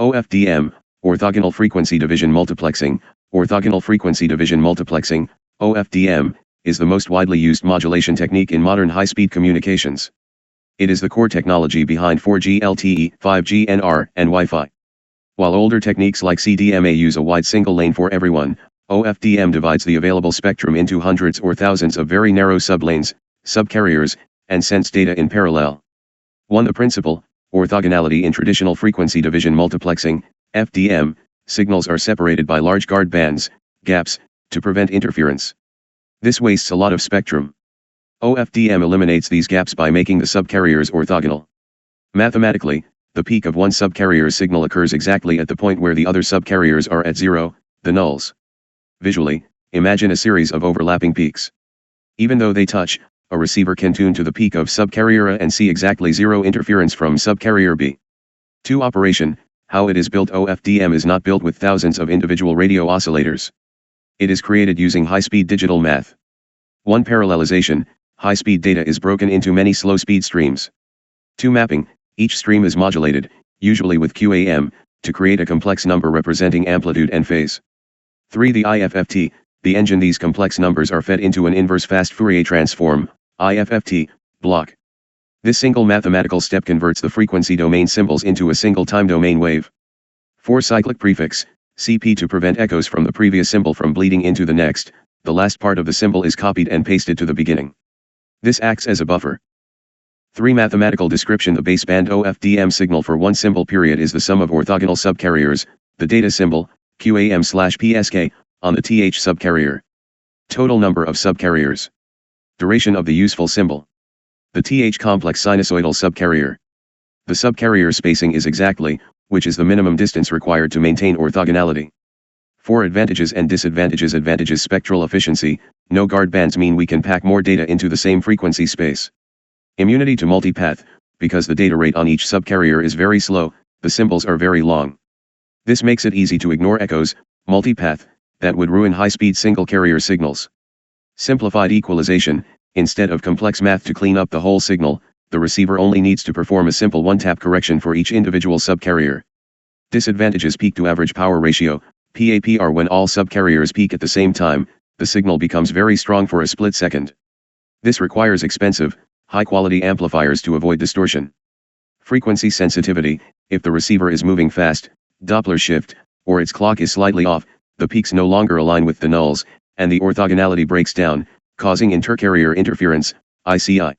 OFDM, Orthogonal Frequency Division Multiplexing. Orthogonal Frequency Division Multiplexing, OFDM, is the most widely used modulation technique in modern high-speed communications. It is the core technology behind 4G LTE, 5G NR, and Wi-Fi. While older techniques like CDMA use a wide single lane for everyone, OFDM divides the available spectrum into hundreds or thousands of very narrow sublanes, subcarriers, and sends data in parallel. 1. The principle, orthogonality in traditional frequency division multiplexing, FDM, signals are separated by large guard bands, gaps, to prevent interference. This wastes a lot of spectrum. OFDM eliminates these gaps by making the subcarriers orthogonal. Mathematically, the peak of one subcarrier signal occurs exactly at the point where the other subcarriers are at zero, the nulls. Visually, imagine a series of overlapping peaks. Even though they touch, a receiver can tune to the peak of subcarrier A and see exactly zero interference from subcarrier B. 2. Operation, how it is built. OFDM is not built with thousands of individual radio oscillators. It is created using high-speed digital math. 1. Parallelization, high-speed data is broken into many slow-speed streams. 2. Mapping, each stream is modulated, usually with QAM, to create a complex number representing amplitude and phase. 3. The IFFT, the engine. These complex numbers are fed into an inverse fast Fourier transform, IFFT, block. This single mathematical step converts the frequency domain symbols into a single time domain wave. 4. Cyclic prefix, CP, to prevent echoes from the previous symbol from bleeding into the next. The last part of the symbol is copied and pasted to the beginning. This acts as a buffer. 3. Mathematical description. The baseband OFDM signal for one symbol period is the sum of orthogonal subcarriers, the data symbol, QAM/PSK, on the TH subcarrier. Total number of subcarriers. Duration of the useful symbol. The TH complex sinusoidal subcarrier. The subcarrier spacing is exactly, which is the minimum distance required to maintain orthogonality. 4. Advantages and disadvantages. Advantages: spectral efficiency, no guard bands mean we can pack more data into the same frequency space. Immunity to multipath, because the data rate on each subcarrier is very slow, the symbols are very long. This makes it easy to ignore echoes, multipath, that would ruin high-speed single-carrier signals. Simplified equalization, instead of complex math to clean up the whole signal, the receiver only needs to perform a simple one-tap correction for each individual subcarrier. Disadvantages: peak to average power ratio, PAPR. When all subcarriers peak at the same time, the signal becomes very strong for a split second. This requires expensive, high-quality amplifiers to avoid distortion. Frequency sensitivity: if the receiver is moving fast, Doppler shift, or its clock is slightly off, the peaks no longer align with the nulls, and the orthogonality breaks down, causing intercarrier interference, ICI.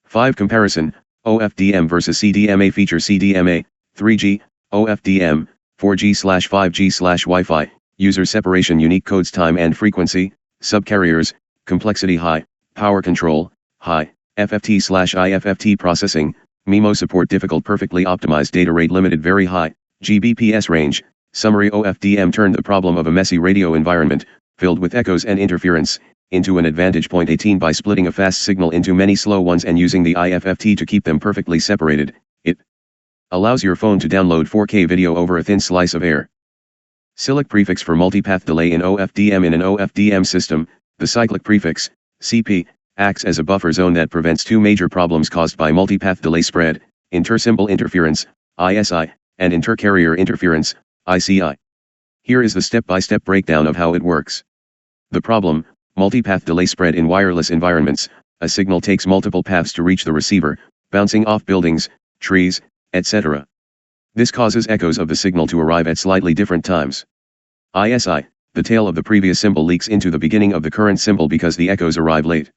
5. Comparison, OFDM versus CDMA. Feature: CDMA, 3G, OFDM, 4G/5G/Wi-Fi, user separation, unique codes, time and frequency, subcarriers, complexity high, power control, high, FFT/IFFT processing, MIMO support difficult, perfectly optimized, data rate limited, very high, Gbps range. Summary: OFDM turned the problem of a messy radio environment, filled with echoes and interference, into an advantage. 18. By splitting a fast signal into many slow ones and using the IFFT to keep them perfectly separated, it allows your phone to download 4K video over a thin slice of air. Cylic prefix for multipath delay in OFDM. In an OFDM system, the cyclic prefix, CP, acts as a buffer zone that prevents two major problems caused by multipath delay: spread, intersymbol interference, ISI, and intercarrier interference, ICI. Here is the step-by-step breakdown of how it works. The problem: multipath delay. Spread: in wireless environments, a signal takes multiple paths to reach the receiver, bouncing off buildings, trees, etc. This causes echoes of the signal to arrive at slightly different times. ISI: the tail of the previous symbol leaks into the beginning of the current symbol because the echoes arrive late.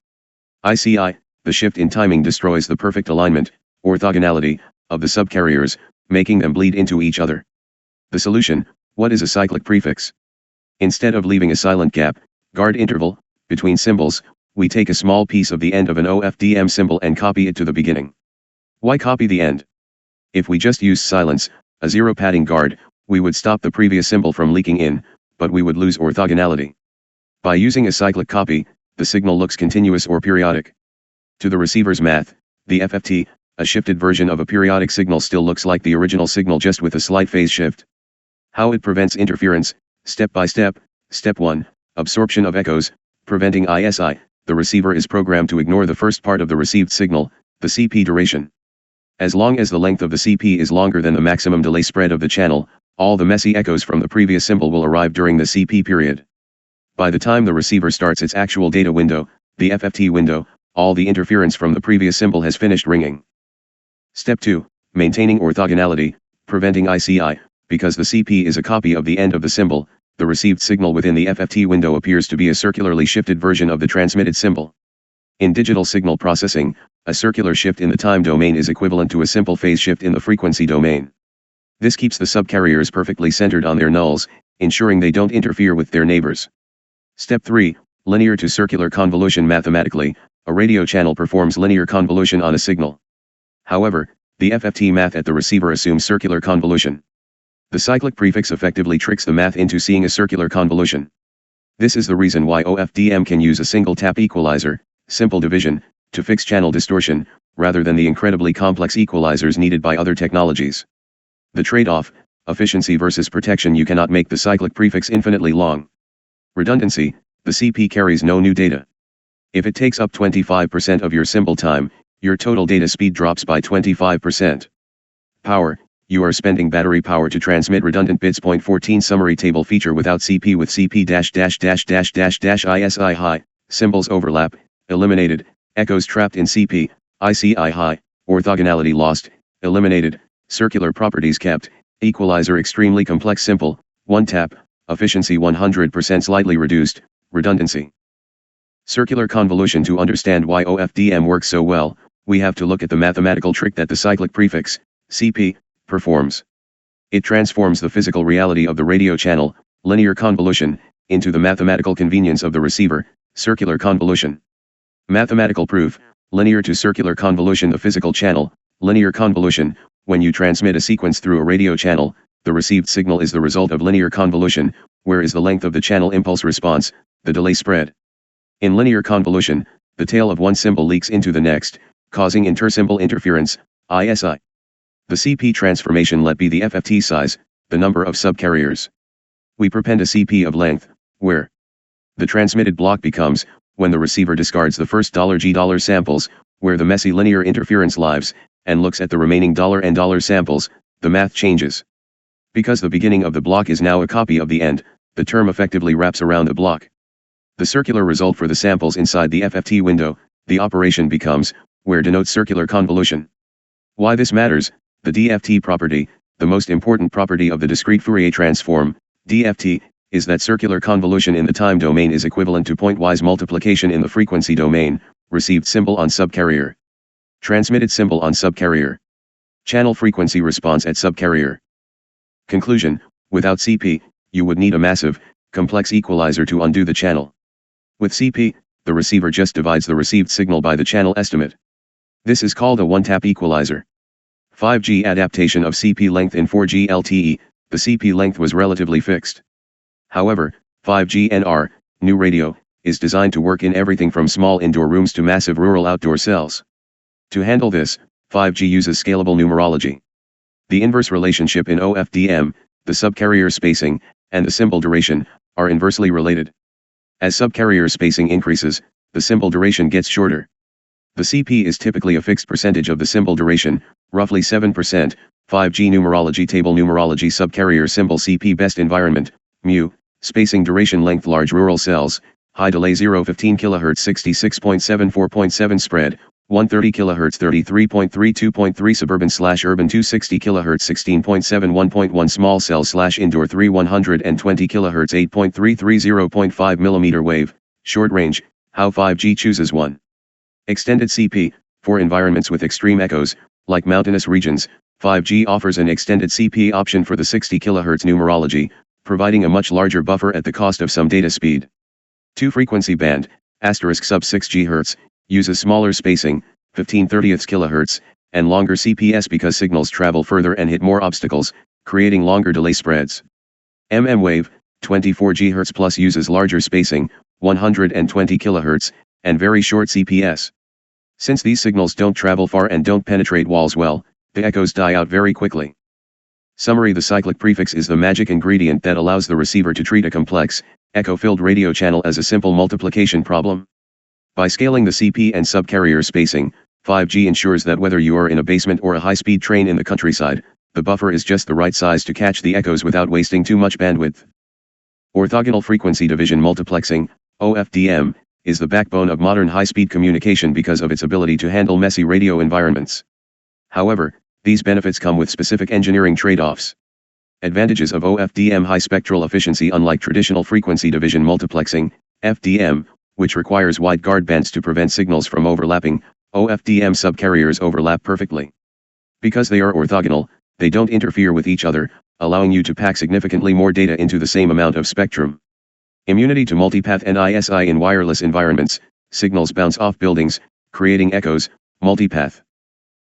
ICI: the shift in timing destroys the perfect alignment, orthogonality, of the subcarriers, making them bleed into each other. The solution: what is a cyclic prefix? Instead of leaving a silent gap, guard interval, between symbols, we take a small piece of the end of an OFDM symbol and copy it to the beginning. Why copy the end? If we just use silence, a zero padding guard, we would stop the previous symbol from leaking in, but we would lose orthogonality. By using a cyclic copy, the signal looks continuous or periodic. To the receiver's math, the FFT, a shifted version of a periodic signal, still looks like the original signal, just with a slight phase shift. How it prevents interference, step by step. Step 1, absorption of echoes, preventing ISI. The receiver is programmed to ignore the first part of the received signal, the CP duration. As long as the length of the CP is longer than the maximum delay spread of the channel, all the messy echoes from the previous symbol will arrive during the CP period. By the time the receiver starts its actual data window, the FFT window, all the interference from the previous symbol has finished ringing. Step 2. Maintaining orthogonality, preventing ICI. Because the CP is a copy of the end of the symbol, the received signal within the FFT window appears to be a circularly shifted version of the transmitted symbol. In digital signal processing, a circular shift in the time domain is equivalent to a simple phase shift in the frequency domain. This keeps the subcarriers perfectly centered on their nulls, ensuring they don't interfere with their neighbors. Step 3. Linear to circular convolution. Mathematically, a radio channel performs linear convolution on a signal. However, the FFT math at the receiver assumes circular convolution. The cyclic prefix effectively tricks the math into seeing a circular convolution. This is the reason why OFDM can use a single tap equalizer, simple division, to fix channel distortion, rather than the incredibly complex equalizers needed by other technologies. The trade-off, efficiency versus protection. You cannot make the cyclic prefix infinitely long. Redundancy, the CP carries no new data. If it takes up 25% of your symbol time, your total data speed drops by 25%. Power, you are spending battery power to transmit redundant bits. Point 14 Summary table feature without CP. With CP ISI high, symbols overlap, eliminated, echoes trapped in CP, ICI high, orthogonality lost, eliminated, circular properties kept, equalizer extremely complex. Simple, one tap, efficiency 100% slightly reduced, redundancy. Circular convolution. To understand why OFDM works so well, we have to look at the mathematical trick that the cyclic prefix, CP, performs. It transforms the physical reality of the radio channel, linear convolution, into the mathematical convenience of the receiver, circular convolution. Mathematical proof, linear to circular convolution. The physical channel, linear convolution. When you transmit a sequence through a radio channel, the received signal is the result of linear convolution, where is the length of the channel impulse response, the delay spread. In linear convolution, the tail of one symbol leaks into the next, causing intersymbol interference, ISI. The CP transformation let be the FFT size, the number of subcarriers. We prepend a CP of length, where the transmitted block becomes, when the receiver discards the first $G samples, where the messy linear interference lives, and looks at the remaining $N samples, the math changes. Because the beginning of the block is now a copy of the end, the term effectively wraps around the block. The circular result for the samples inside the FFT window, the operation becomes, where denotes circular convolution. Why this matters? The DFT property, the most important property of the discrete Fourier transform, DFT, is that circular convolution in the time domain is equivalent to pointwise multiplication in the frequency domain, received symbol on subcarrier, transmitted symbol on subcarrier, channel frequency response at subcarrier. Conclusion, without CP, you would need a massive, complex equalizer to undo the channel. With CP, the receiver just divides the received signal by the channel estimate. This is called a one-tap equalizer. 5G adaptation of CP length. In 4G LTE, the CP length was relatively fixed. However, 5G NR, new radio, is designed to work in everything from small indoor rooms to massive rural outdoor cells. To handle this, 5G uses scalable numerology. The inverse relationship in OFDM, the subcarrier spacing, and the symbol duration, are inversely related. As subcarrier spacing increases, the symbol duration gets shorter. The CP is typically a fixed percentage of the symbol duration, roughly 7%, 5G numerology table. Numerology subcarrier symbol CP best environment, mu, spacing duration length large rural cells, high delay 0-15 kHz 66.74.7 spread, 130 kHz 33.32.3 suburban/urban 260 kHz 16.71.1 small cells/indoor 3 120 kHz 8.330.5 mm wave, short range, how 5G chooses one. Extended CP, for environments with extreme echoes, like mountainous regions, 5G offers an extended CP option for the 60 kHz numerology, providing a much larger buffer at the cost of some data speed. 2 frequency band, sub 6 GHz, uses smaller spacing, 15/30 kHz, and longer CPS because signals travel further and hit more obstacles, creating longer delay spreads. Wave, 24 GHz plus uses larger spacing, 120 kHz, and very short CPS. Since these signals don't travel far and don't penetrate walls well, the echoes die out very quickly. Summary: the cyclic prefix is the magic ingredient that allows the receiver to treat a complex, echo-filled radio channel as a simple multiplication problem. By scaling the CP and subcarrier spacing, 5G ensures that whether you are in a basement or a high-speed train in the countryside, the buffer is just the right size to catch the echoes without wasting too much bandwidth. Orthogonal frequency division multiplexing, OFDM, is the backbone of modern high-speed communication because of its ability to handle messy radio environments. However, these benefits come with specific engineering trade-offs. Advantages of OFDM: high spectral efficiency. Unlike traditional frequency division multiplexing, FDM, which requires wide guard bands to prevent signals from overlapping, OFDM subcarriers overlap perfectly. Because they are orthogonal, they don't interfere with each other, allowing you to pack significantly more data into the same amount of spectrum. Immunity to multipath and ISI. In wireless environments, signals bounce off buildings, creating echoes. Multipath.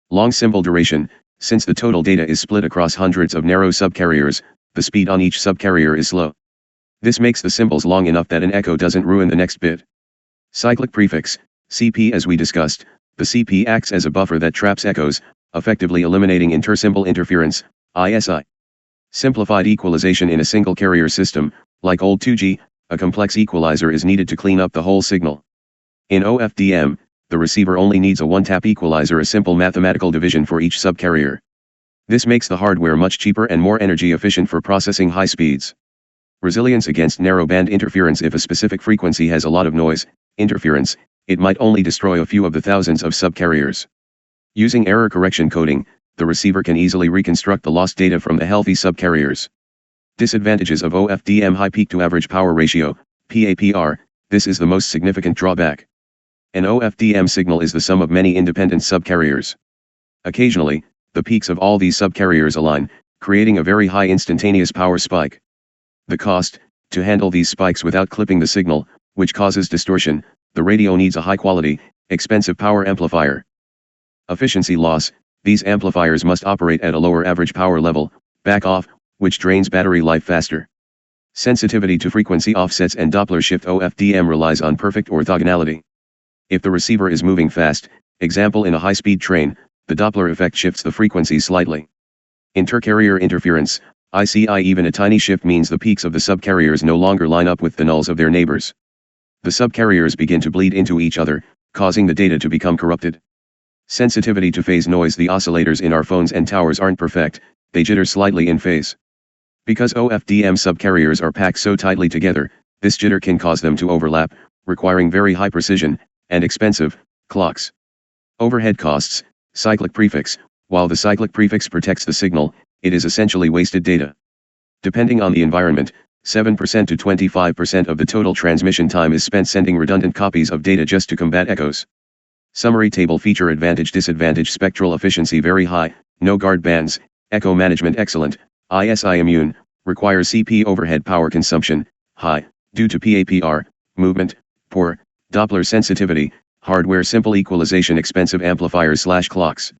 Long symbol duration. Since the total data is split across hundreds of narrow subcarriers, the speed on each subcarrier is slow. This makes the symbols long enough that an echo doesn't ruin the next bit. Cylic Prefix, CP. As we discussed, the CP acts as a buffer that traps echoes, effectively eliminating intersymbol interference, ISI. Simplified equalization. In a single carrier system, like old 2G, a complex equalizer is needed to clean up the whole signal. In OFDM, the receiver only needs a one-tap equalizer, a simple mathematical division for each subcarrier. This makes the hardware much cheaper and more energy efficient for processing high speeds. Resilience against narrowband interference. If a specific frequency has a lot of noise, interference, it might only destroy a few of the thousands of subcarriers. Using error correction coding, the receiver can easily reconstruct the lost data from the healthy subcarriers. Disadvantages of OFDM: high peak-to-average power ratio, PAPR. This is the most significant drawback. An OFDM signal is the sum of many independent subcarriers. Occasionally, the peaks of all these subcarriers align, creating a very high instantaneous power spike. The cost: to handle these spikes without clipping the signal, which causes distortion, the radio needs a high-quality, expensive power amplifier. Efficiency loss: these amplifiers must operate at a lower average power level, back off, which drains battery life faster. Sensitivity to frequency offsets and Doppler shift. OFDM relies on perfect orthogonality. If the receiver is moving fast, example in a high-speed train, the Doppler effect shifts the frequency slightly. Intercarrier interference, ICI. Even a tiny shift means the peaks of the subcarriers no longer line up with the nulls of their neighbors. The subcarriers begin to bleed into each other, causing the data to become corrupted. Sensitivity to phase noise: the oscillators in our phones and towers aren't perfect, they jitter slightly in phase. Because OFDM subcarriers are packed so tightly together, this jitter can cause them to overlap, requiring very high precision and expensive clocks. Overhead costs: cyclic prefix. While the cyclic prefix protects the signal, it is essentially wasted data. Depending on the environment, 7% to 25% of the total transmission time is spent sending redundant copies of data just to combat echoes. Summary table: feature, advantage, disadvantage. Spectral efficiency very high, no guard bands, echo management excellent, ISI immune, requires CP. Overhead power consumption, high, due to PAPR, movement, poor, Doppler sensitivity, hardware simple equalization, expensive amplifiers/clocks.